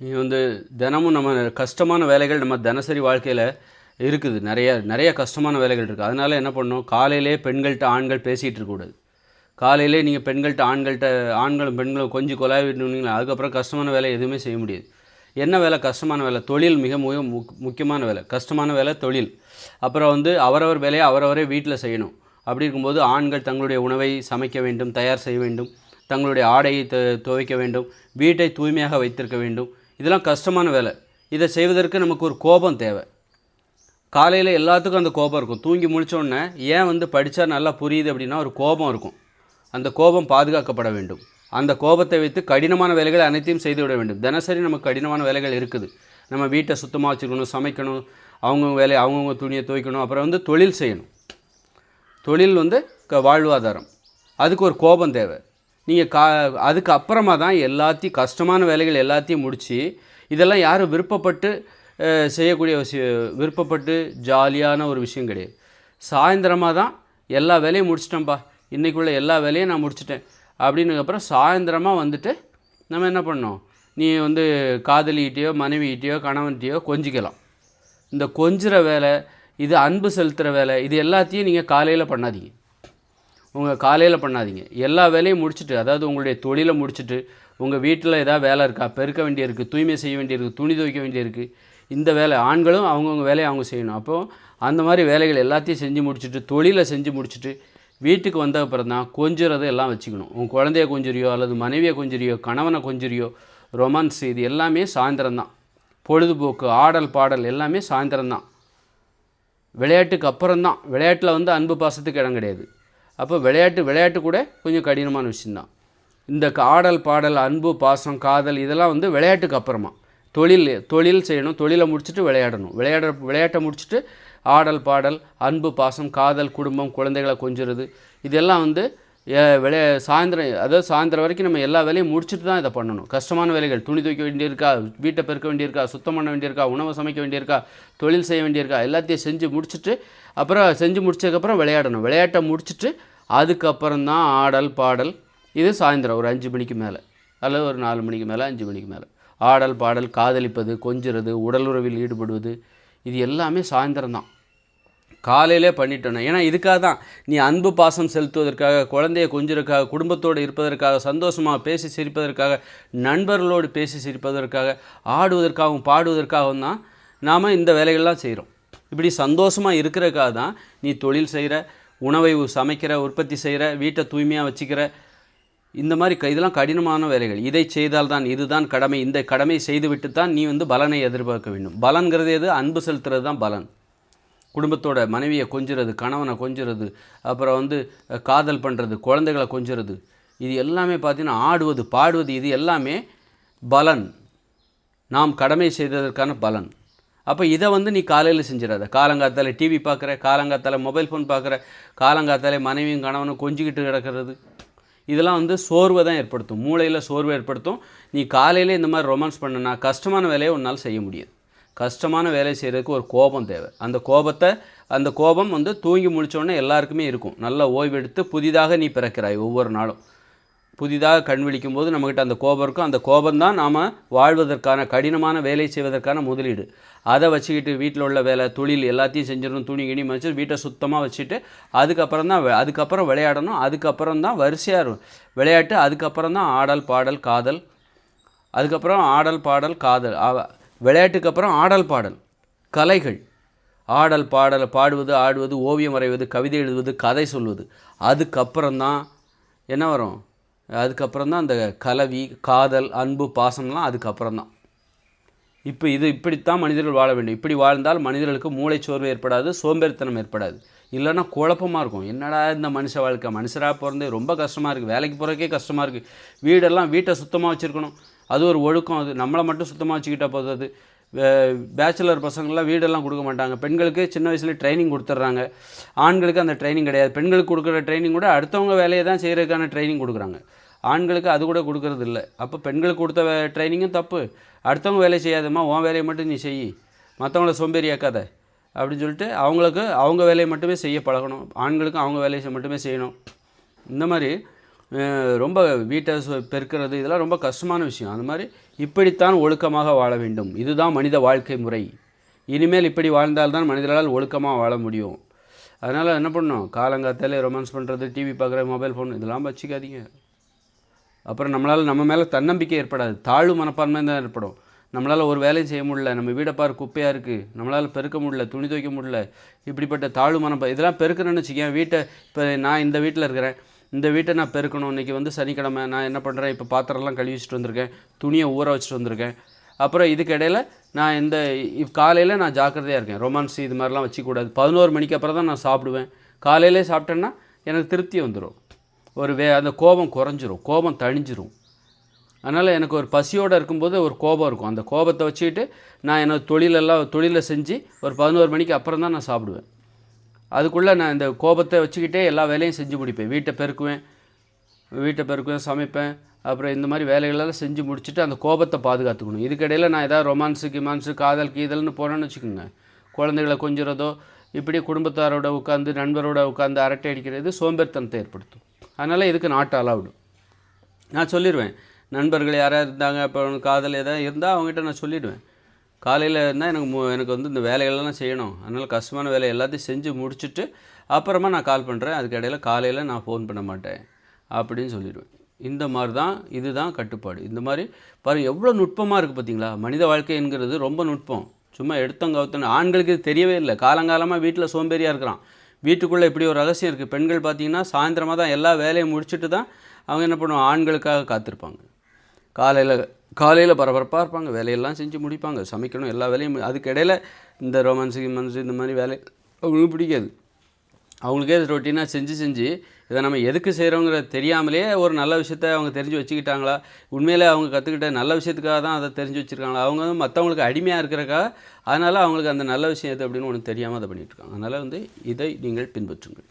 இது வந்து தினமும் நம்ம கஷ்டமான வேலைகள் நம்ம தினசரி வாழ்க்கையில் இருக்குது. நிறைய கஷ்டமான வேலைகள் இருக்குது. அதனால் என்ன பண்ணணும், காலையிலே பெண்கள்கிட்ட ஆண்கள் பேசிகிட்டு இருக்கக்கூடாது. காலையிலே நீங்கள் ஆண்களும் பெண்களும் கொஞ்சம் கொலாவிட்டுனீங்களா அதுக்கப்புறம் கஷ்டமான வேலை எதுவுமே செய்ய முடியாது. என்ன வேலை கஷ்டமான வேலை? தொழில் மிக மிக முக்கியமான வேலை. கஷ்டமான வேலை தொழில். அப்புறம் வந்து அவரவர் வேலையை அவரவரே வீட்டில் செய்யணும். அப்படி இருக்கும்போது ஆண்கள் தங்களுடைய உணவை சமைக்க வேண்டும், தயார் செய்ய வேண்டும், தங்களுடைய ஆடையை துவைக்க வேண்டும், வீட்டை தூய்மையாக வைத்திருக்க வேண்டும். இதெல்லாம் கஷ்டமான வேலை. இதை செய்வதற்கு நமக்கு ஒரு கோபம் தேவை. காலையில் எல்லாத்துக்கும் அந்த கோபம் இருக்கும். தூங்கி முழிச்சோடனே ஏன் வந்து படித்தா நல்லா புரியுது அப்படின்னா ஒரு கோபம் இருக்கும். அந்த கோபம் பாதுகாக்கப்பட வேண்டும். அந்த கோபத்தை வைத்து கடினமான வேலைகளை அனைத்தையும் செய்துவிட வேண்டும். தினசரி நமக்கு கடினமான வேலைகள் இருக்குது. நம்ம வீட்டை சுத்தமாக வச்சுக்கணும், சமைக்கணும், அவங்கவுங்க வேலையை அவங்கவுங்க துணியை துவைக்கணும், அப்புறம் வந்து தொழில் செய்யணும். தொழில் வந்து வாழ்வாதாரம். அதுக்கு ஒரு கோபம் தேவை. நீங்கள் அதுக்கு அப்புறமா தான் எல்லாத்தையும் கஷ்டமான வேலைகள் எல்லாத்தையும் முடித்து, இதெல்லாம் யாரும் விருப்பப்பட்டு செய்யக்கூடிய விருப்பப்பட்டு ஜாலியான ஒரு விஷயம் கிடையாது. சாயந்தரமாக தான் எல்லா வேலையும் முடிச்சிட்டேன்ப்பா, இன்றைக்குள்ள எல்லா வேலையும் நான் முடிச்சிட்டேன் அப்படின்னதுக்கப்புறம் சாயந்தரமாக வந்துட்டு நம்ம என்ன பண்ணோம், நீ வந்து காதலிகிட்டையோ மனைவிகிட்டையோ கணவன்கிட்டையோ கொஞ்சிக்கலாம். இந்த கொஞ்சிற வேலை, இது அன்பு செலுத்துகிற வேலை, இது எல்லாத்தையும் நீங்கள் காலையில் பண்ணாதீங்க. காலையில் பண்ணாதீங்க. எல்லா வேலையும் முடிச்சுட்டு, அதாவது உங்களுடைய தொழிலை முடிச்சுட்டு, உங்கள் வீட்டில் ஏதாவது வேலை இருக்கா, பெருக்க வேண்டியிருக்கு, தூய்மை செய்ய வேண்டியிருக்கு, துணி துவைக்க வேண்டியிருக்கு, இந்த வேலை ஆண்களும் அவங்கவுங்க வேலையை அவங்க செய்யணும். அப்போது அந்த மாதிரி வேலைகள் எல்லாத்தையும் செஞ்சு முடிச்சுட்டு, தொழிலை செஞ்சு முடிச்சுட்டு வீட்டுக்கு வந்த அப்புறம் தான் கொஞ்சுறதை எல்லாம் வச்சுக்கணும். உங்கள் குழந்தைய கொஞ்சுறியோ அல்லது மனைவியை கொஞ்சுறியோ கணவனை கொஞ்சுறியோ ரொமான்ஸ் இது எல்லாமே சாயந்தரம்தான். பொழுதுபோக்கு ஆடல் பாடல் எல்லாமே சாயந்தரம்தான். விளையாட்டுக்கு அப்புறம்தான். விளையாட்டில் வந்து அன்பு பாசத்துக்கு இடம் கிடையாது. அப்போ விளையாட்டு கூட கொஞ்சம் கடினமான விஷயந்தான். இந்த ஆடல் பாடல் அன்பு பாசம் காதல் இதெல்லாம் வந்து விளையாட்டுக்கு அப்புறமா. தொழில் செய்யணும், தொழிலை முடிச்சுட்டு விளையாடணும், விளையாட்டை முடிச்சுட்டு ஆடல் பாடல் அன்பு பாசம் காதல் குடும்பம் குழந்தைகளை கொஞ்சுறது இதெல்லாம் வந்து சாயந்தரம் வரைக்கும் நம்ம எல்லா வேலையும் முடிச்சுட்டு தான் இதை பண்ணணும். கஷ்டமான வேலைகள், துணி துவைக்க வேண்டியிருக்கா, வீட்டை பெருக்க வேண்டியிருக்கா, சுத்தம் பண்ண வேண்டியிருக்கா, உணவை சமைக்க வேண்டியிருக்கா, தொழில் செய்ய வேண்டியிருக்கா, எல்லாத்தையும் செஞ்சு முடிச்சுட்டு அப்புறம் செஞ்சு முடிச்சதுக்கப்புறம் விளையாடணும். விளையாட்டை முடிச்சுட்டு அதுக்கப்புறம் தான் ஆடல் பாடல். இது சாயந்தரம் ஒரு 5 மணிக்கு மேலே அல்லது ஒரு 4 மணிக்கு மேலே 5 மணிக்கு மேலே ஆடல் பாடல் காதலிப்பது கொஞ்சுறது உடலுறவில் ஈடுபடுவது இது எல்லாமே சாயந்தரம் தான். காலையிலே பண்ணிட்டோன்னா, ஏன்னா இதுக்காக தான் நீ அன்பு பாசம் செலுத்துவதற்காக, குழந்தைய கொஞ்சிறதுக்காக, குடும்பத்தோடு இருப்பதற்காக, சந்தோஷமாக பேசி சிரிப்பதற்காக, நண்பர்களோடு பேசி சிரிப்பதற்காக, ஆடுவதற்காகவும் பாடுவதற்காகவும் தான் நாம் இந்த வேலைகள்லாம் செய்கிறோம். இப்படி சந்தோஷமாக இருக்கிறதுக்காக தான் நீ தொழில் செய்கிற, உணவை சமைக்கிற, உற்பத்தி செய்கிற, வீட்டை தூய்மையாக வச்சுக்கிற, இந்த மாதிரி இதெல்லாம் கடினமான வேலைகள். இதை செய்தால் தான் இதுதான் கடமை, இந்த கடமை செய்துவிட்டு தான் நீ வந்து பலனை எதிர்பார்க்க வேண்டும். பலன்கிறது எது? அன்பு செலுத்துறது தான் பலன். குடும்பத்தோட மனைவியை கொஞ்சுறது, கணவனை கொஞ்சுறது, அப்புறம் வந்து காதல் பண்ணுறது, குழந்தைகளை கொஞ்சுறது, இது எல்லாமே பார்த்திங்கன்னா ஆடுவது பாடுவது இது எல்லாமே பலன், நாம் கடமை செய்ததற்கான பலன். அப்போ இதை வந்து நீ காலையில் செஞ்சிடாத. காலங்காத்தால டிவி பார்க்குற, காலங்காத்தால மொபைல் ஃபோன் பார்க்குற, காலங்காத்தால மனைவியும் கணவனும் கொஞ்சிக்கிட்டு கிடக்கிறது, இதெல்லாம் வந்து சோர்வை தான் ஏற்படுத்தும், மூளையில் சோர்வை ஏற்படுத்தும். நீ காலையில் இந்த மாதிரி ரொமான்ஸ் பண்ணுனா கஷ்டமான வேலையை உன்னால் செய்ய முடியாது. கஷ்டமான வேலை செய்கிறதுக்கு ஒரு கோபம் தேவை. அந்த கோபம் வந்து தூங்கி முடித்தோடனே எல்லாருக்குமே இருக்கும். நல்லா ஓய்வெடுத்து புதிதாக நீ பிறக்கிறாய். ஒவ்வொரு நாளும் புதிதாக கண் விழிக்கும் போது நம்மக்கிட்ட அந்த கோபம் இருக்கும். அந்த கோபம்தான் நாம் வாழ்வதற்கான கடினமான வேலை செய்வதற்கான முதலீடு. அதை வச்சுக்கிட்டு வீட்டில் உள்ள வேலை தொழில் எல்லாத்தையும் செஞ்சிடணும், துணி கிணி வச்சு வீட்டை சுத்தமாக வச்சுட்டு அதுக்கப்புறம் விளையாடணும். அதுக்கப்புறம் தான் வரிசையாக விளையாட்டு, அதுக்கப்புறம் தான் ஆடல் பாடல் காதல், அதுக்கப்புறம் ஆடல் பாடல் காதல், விளையாட்டுக்கு அப்புறம் ஆடல் பாடல் கலைகள், ஆடல் பாடல் பாடுவது ஆடுவது ஓவியம் வரைவது கவிதை எழுதுவது கதை சொல்வது, அதுக்கப்புறம்தான் என்ன வரும்? அதுக்கப்புறம் தான் அந்த கலவி காதல் அன்பு பாசம்லாம் அதுக்கப்புறம்தான். இப்படித்தான் மனிதர்கள் வாழ வேண்டும். இப்படி வாழ்ந்தால் மனிதர்களுக்கு மூளைச்சோர்வு ஏற்படாது, சோம்பேறித்தனம் ஏற்படாது. இல்லைன்னா குழப்பமாக இருக்கும். என்னடா இந்த மனுஷ வாழ்க்கை, மனுஷராக பிறந்தே ரொம்ப கஷ்டமாக இருக்குது, வேலைக்கு போகிறக்கே கஷ்டமாக இருக்குது, வீட்டை சுத்தமாக வச்சுருக்கணும், அது ஒரு ஒழுக்கம். அது நம்மளை மட்டும் சுத்தமாக வச்சுக்கிட்டால் போதாது. பேச்சுலர் பசங்கள்லாம் வீடெல்லாம் கொடுக்க மாட்டாங்க. பெண்களுக்கு சின்ன வயசுலேயே ட்ரைனிங் கொடுத்துட்றாங்க, ஆண்களுக்கு அந்த ட்ரைனிங் கிடையாது. பெண்களுக்கு கொடுக்குற ட்ரைனிங் கூட அடுத்தவங்க வேலையை தான் செய்கிறதுக்கான ட்ரைனிங் கொடுக்குறாங்க, ஆண்களுக்கு அது கூட கொடுக்கறது இல்லை. அப்போ பெண்களுக்கு கொடுத்த ட்ரைனிங்கும் தப்பு. அடுத்தவங்க வேலையை செய்யாதம்மா, உன் வேலையை மட்டும் நீ செய், மற்றவங்கள சோம்பேறியாக்காத அப்படின்னு சொல்லிட்டு அவங்க வேலையை மட்டுமே செய்ய பழகணும், ஆண்களுக்கும் அவங்க வேலையை மட்டுமே செய்யணும். இந்த மாதிரி ரொம்ப வீட்டை பெருக்கிறது இதெல்லாம் ரொம்ப கஷ்டமான விஷயம். அந்த மாதிரி இப்படித்தான் ஒழுக்கமாக வாழ வேண்டும். இதுதான் மனித வாழ்க்கை முறை. இனிமேல் இப்படி வாழ்ந்தால்தான் மனிதர்களால் ஒழுக்கமாக வாழ முடியும். அதனால் என்ன பண்ணணும், காலங்காத்தாலே ரொமான்ஸ் பண்ணுறது, டிவி பார்க்குற, மொபைல் ஃபோன் இதெல்லாம் வச்சுக்காதீங்க. அப்புறம் நம்ம மேலே தன்னம்பிக்கை ஏற்படாது, தாழ்வு மனப்பான்மை தான் ஏற்படும். நம்மளால் ஒரு வேலையும் செய்ய முடியல, நம்ம வீடை பாரு குப்பையாக இருக்குது, நம்மளால் பெருக்க முடியல, துணி துவைக்க முடியல, இப்படிப்பட்ட தாழ்வு இதெல்லாம் பெருக்கணும்னு வச்சுக்கேன். வீட்டை இப்போ நான் இந்த வீட்டில் இருக்கிறேன், இந்த வீட்டை நான் பெருக்கணும். இன்றைக்கி வந்து சனிக்கிழமை, நான் என்ன பண்ணுறேன், இப்போ பாத்திரம்லாம் கழுவி வச்சுட்டு வந்திருக்கேன், துணியை ஊற வச்சுட்டு வந்திருக்கேன். அப்புறம் இதுக்கு இடையில் நான் காலையில் நான் ஜாக்கிரதையாக இருக்கேன். ரொமான்ஸ் இது மாதிரிலாம் வச்சுக்கூடாது. 11 மணிக்கு அப்புறம் தான் நான் சாப்பிடுவேன். காலையிலே சாப்பிட்டேன்னா எனக்கு திருப்தி வந்துடும், அந்த கோபம் குறைஞ்சிரும், கோபம் தணிஞ்சிரும். அதனால் எனக்கு ஒரு பசியோடு இருக்கும்போது ஒரு கோபம் இருக்கும். அந்த கோபத்தை வச்சுக்கிட்டு நான் என்னோடய தொழிலை செஞ்சு ஒரு 11 மணிக்கு அப்புறம் தான் நான் சாப்பிடுவேன். அதுக்குள்ளே நான் இந்த கோபத்தை வச்சுக்கிட்டே எல்லா வேலையும் செஞ்சு முடிப்பேன். வீட்டை பெருக்குவேன், சமைப்பேன். அப்புறம் இந்த மாதிரி வேலைகளெல்லாம் செஞ்சு முடிச்சுட்டு அந்த கோபத்தை பாதுகாத்துக்கணும். இதுக்கிடையில் நான் ஏதாவது ரொமான்ஸு காதல் கீதல்னு போனேன்னு வச்சுக்கோங்க, குழந்தைகளை கொஞ்சிறதோ இப்படி குடும்பத்தாரோட உட்காந்து நண்பரோட உட்காந்து அரட்டை அடிக்கிறது சோம்பேறித்தனத்தை ஏற்படுத்தும். அதனால் இதுக்கு நாட் அலவுடு. நான் சொல்லிடுவேன், நண்பர்கள் யாராவது இருந்தாங்க, இப்போ காதல் எதாவது இருந்தால் அவங்ககிட்ட நான் சொல்லிவிடுவேன், காலையில் இருந்தால் எனக்கு வந்து இந்த வேலைகளெல்லாம் செய்யணும், அதனால் கஷ்டமான வேலை எல்லாத்தையும் செஞ்சு முடிச்சுட்டு அப்புறமா நான் கால் பண்ணுறேன், அதுக்கு இடையில் காலையில் நான் ஃபோன் பண்ண மாட்டேன் அப்படின்னு சொல்லிடுவேன். இந்த மாதிரி தான், இதுதான் கட்டுப்பாடு. இந்த மாதிரி பாருங்கள் எவ்வளோ நுட்பமாக இருக்குது பார்த்தீங்களா. மனித வாழ்க்கை என்கிறது ரொம்ப நுட்பம். சும்மா எடுத்தவங்க ஆண்களுக்கு இது தெரியவே இல்லை. காலங்காலமாக வீட்டில் சோம்பேறியாக இருக்கிறான். வீட்டுக்குள்ளே இப்படி ஒரு ரகசியம் இருக்குது. பெண்கள் பார்த்திங்கன்னா சாயந்தரமாக தான் எல்லா வேலையும் முடிச்சுட்டு தான் அவங்க என்ன பண்ணுவாங்க, ஆண்களுக்காக காத்திருப்பாங்க. காலையில் பரபரப்பாக இருப்பாங்க, வேலையெல்லாம் செஞ்சு முடிப்பாங்க, சமைக்கணும், எல்லா வேலையும். அதுக்கு இடையில் இந்த ரொமான்ஸு இந்த மாதிரி வேலை அவங்களுக்கு பிடிக்காது. அவங்களுக்கே ரொட்டீனாக செஞ்சு இதை நம்ம எதுக்கு செய்கிறோங்கிறது தெரியாமலே ஒரு நல்ல விஷயத்த அவங்க தெரிஞ்சு வச்சுக்கிட்டாங்களா, உண்மையிலே அவங்க கற்றுக்கிட்ட நல்ல விஷயத்துக்காக தான் அதை தெரிஞ்சு வச்சுருக்காங்களா, அவங்க வந்து மற்றவங்களுக்கு அடிமையாக இருக்கிறக்காக, அதனால் அவங்களுக்கு அந்த நல்ல விஷயம் எது அப்படின்னு ஒன்று தெரியாமல் அதை பண்ணிகிட்ருக்காங்க. அதனால் இதை நீங்கள் பின்பற்றுங்கள்.